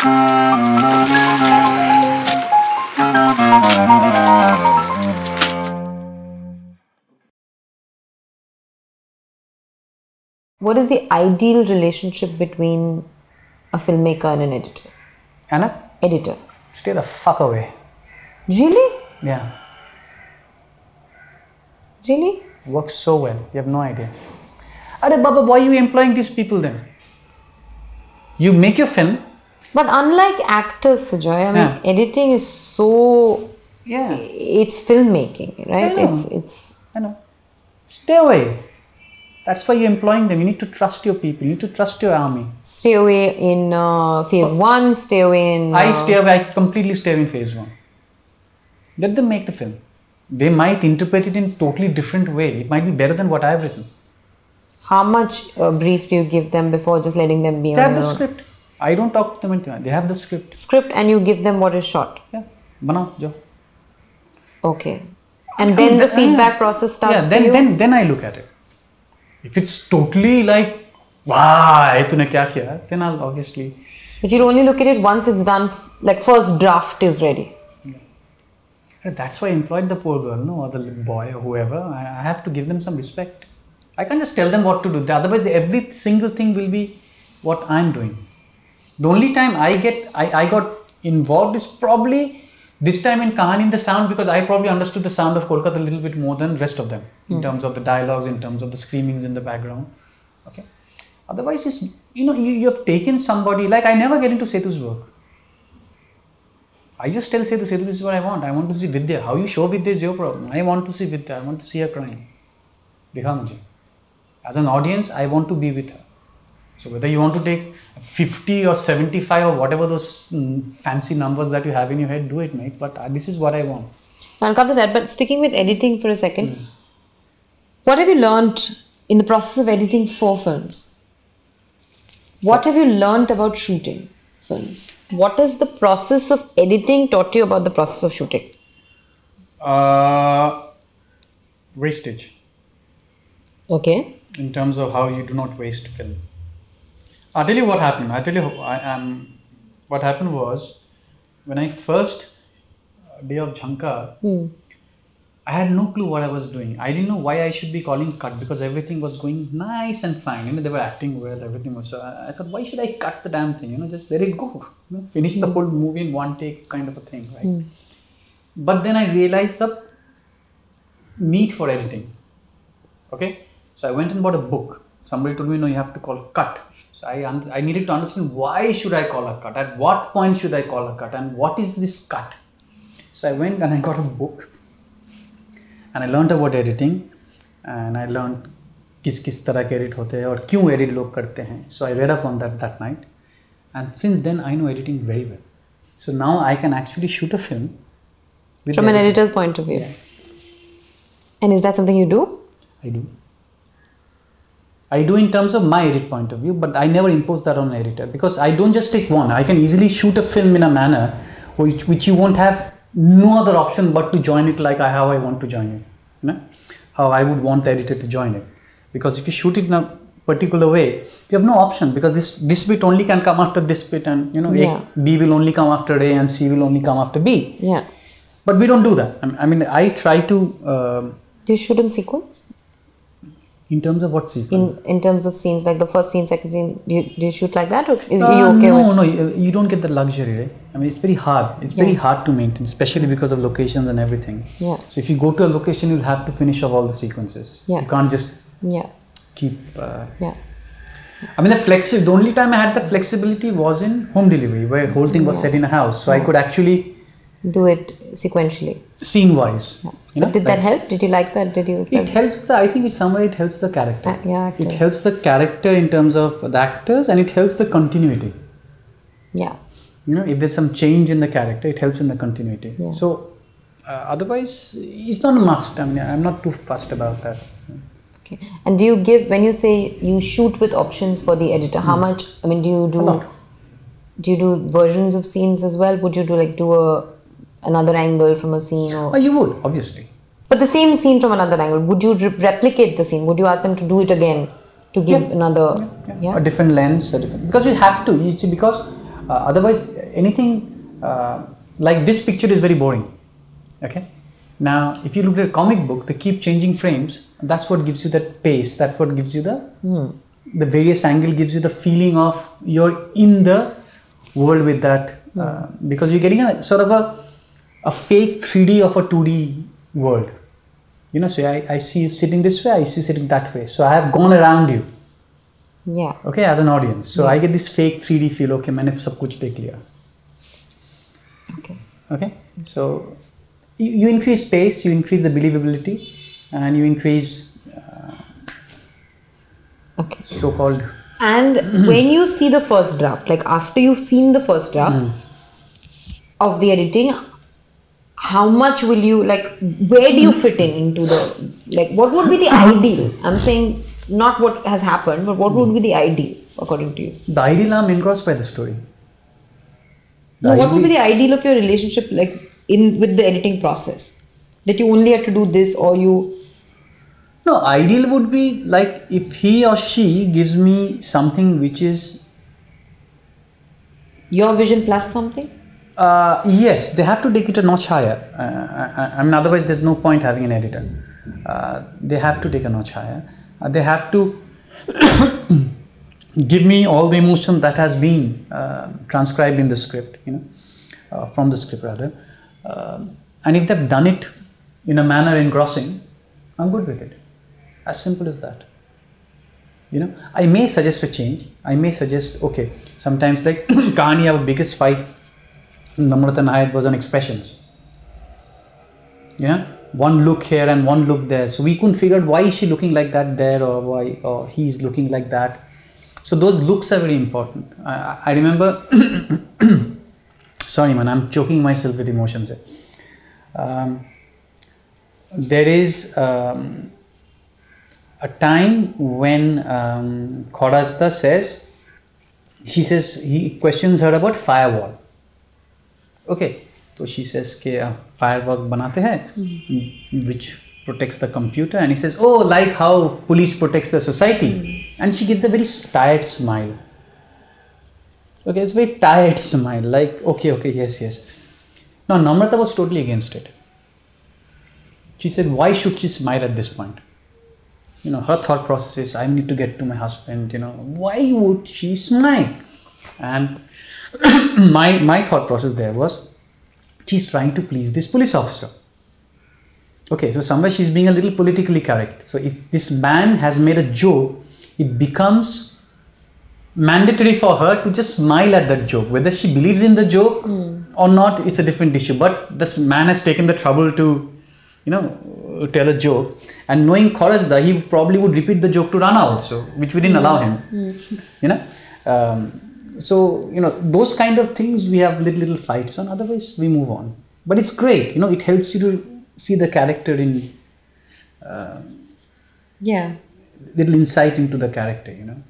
What is the ideal relationship between a filmmaker and an editor? Anna? Editor. Stay the fuck away. Really? Yeah. Really? Works so well. You have no idea. Arey Baba, why are you employing these people then? You make your film. But unlike actors, Sujoy, I mean, editing is so... Yeah. It's filmmaking, right? I know. I know. Stay away. That's why you're employing them. You need to trust your people. You need to trust your army. Stay away in phase 1, stay away in... I stay away. I completely stay away in phase 1. Let them make the film. They might interpret it in a totally different way. It might be better than what I've written. How much brief do you give them before just letting them be on their own? They have the script. I don't talk to them anything. They have the script. Script, and you give them what is shot? Yeah. Banao, jo. Okay. And then the feedback process starts for you? Then I look at it. If it's totally like, wow, tune kya kiya, then I'll obviously... But you'll only look at it once it's done, like first draft is ready. Yeah. That's why I employed the poor girl, no, or the boy or whoever. I have to give them some respect. I can't just tell them what to do. Otherwise, every single thing will be what I'm doing. The only time I got involved is probably this time in Kahani in the sound, because I probably understood the sound of Kolkata a little bit more than rest of them in terms of the dialogues, in terms of the screamings in the background. Okay. Otherwise, it's, you have taken somebody, like I never get into Setu's work. I just tell Setu, this is what I want. I want to see Vidya. How you show Vidya is your problem. I want to see Vidya. I want to see her crying. Dikha mujhe. As an audience, I want to be with her. So whether you want to take 50 or 75 or whatever those fancy numbers that you have in your head, do it, mate. But this is what I want. I'll come to that. But sticking with editing for a second, what have you learned in the process of editing 4 films? What have you learned about shooting films? What is the process of editing taught you about the process of shooting? Wastage. Okay. In terms of how you do not waste film. I'll tell you what happened. What happened was, when I first day of Jhankar, I had no clue what I was doing. I didn't know why I should be calling cut, because everything was going nice and fine. They were acting well, everything was. So I thought, why should I cut the damn thing? Just let it go. Finish the whole movie in one take, kind of a thing, right? But then I realized the need for editing. Okay, so I went and bought a book. Somebody told me, no, you have to call cut. So I needed to understand, why should I call a cut? At what point should I call a cut? And what is this cut? So I went and I got a book. And I learned about editing. And I learned किस तरह के edit होते हैं और क्यों edit लोग करते हैं. So I read up on that night. And since then, I know editing very well. So now I can actually shoot a film. From an editor's point of view. Yeah. And is that something you do? I do. I do in terms of my edit point of view, but I never impose that on an editor, because I don't just take one. I can easily shoot a film in a manner which you won't have no other option but to join it like how I want to join it. How I would want the editor to join it. Because if you shoot it in a particular way, you have no option, because this bit only can come after this bit, and B will only come after A and C will only come after B. Yeah. But we don't do that. I mean, I try to... do you shoot in sequence? In terms of what sequence? In terms of scenes, like the first scene, second scene, do you shoot like that, or is you okay with? No, you don't get the luxury, right? I mean, it's very hard. It's very hard to maintain, especially because of locations and everything. Yeah. So if you go to a location, you'll have to finish off all the sequences. Yeah. You can't just keep... yeah. I mean, the only time I had that flexibility was in home delivery, where the whole thing was set in a house. So I could actually... do it sequentially. Scene-wise. Yeah. But did that help? Did you like that? Did you? It helps I think in some way it helps the character. Actors. It helps the character in terms of the actors, and it helps the continuity. Yeah. If there's some change in the character, it helps in the continuity. Yeah. So, otherwise, it's not a must. I mean, I'm not too fussed about that. Okay. And do you give, when you say you shoot with options for the editor, how much, I mean, do you do... A lot. Do you do versions of scenes as well? Would you do another angle from a scene? Or? Oh, you would, obviously. But the same scene from another angle, would you replicate the scene? Would you ask them to do it again to give another... A different lens, because you have to. You see, because Otherwise, anything like this picture is very boring. Okay. Now, if you look at a comic book, they keep changing frames. That's what gives you that pace. That's what gives you the various angle, gives you the feeling of you're in the world with that. Because you're getting a sort of a fake 3D of a 2D world. You know, so I see you sitting this way, I see you sitting that way. So I have gone around you. Yeah. Okay, as an audience. So I get this fake 3D feel, okay, मैंने सब कुछ देख लिया. Okay. Okay, so you increase pace, you increase the believability, and you increase so-called. And when you see the first draft, like after you've seen the first draft of the editing, how much will you, like, where do you fit into the, like, what would be the ideal? I'm saying not what has happened, but what would be the ideal according to you? The ideal, I'm engrossed by the story. What would be the ideal of your relationship, like, with the editing process? That you only have to do this, or you... No, ideal would be like if he or she gives me something which is... Your vision plus something? Yes, they have to take it a notch higher. I mean, otherwise there's no point having an editor. They have to take a notch higher. They have to give me all the emotion that has been transcribed in the script, you know, from the script rather. And if they've done it in a manner engrossing, I'm good with it. As simple as that. You know, I may suggest a change. I may suggest, okay, sometimes like Kahani, our biggest fight in Amrita and I was on expressions. You know, one look here and one look there. So we couldn't figure out why is she looking like that there, or he's looking like that. So those looks are very important. I remember, sorry man, I'm choking myself with emotions. There is a time when Khorajda says, he questions her about firewall. Okay, so she says कि firewall बनाते हैं, which protects the computer, and he says, oh, like how police protects the society, and she gives a very tired smile. Okay, it's a very tired smile, like okay, yes. Now Namrata was totally against it. She said, why should she smile at this point? You know, her thought process is, I need to get to my husband, you know, why would she smile? And my thought process there was, she's trying to please this police officer. Okay, so somewhere she's being a little politically correct. So if this man has made a joke, it becomes mandatory for her to just smile at that joke. Whether she believes in the joke or not, it's a different issue. But this man has taken the trouble to, you know, tell a joke. And knowing Khorajda, he probably would repeat the joke to Rana also, which we didn't allow him. You know, so, you know, those kind of things we have little fights on. Otherwise, we move on. But it's great. You know, it helps you to see the character in... little insight into the character, you know.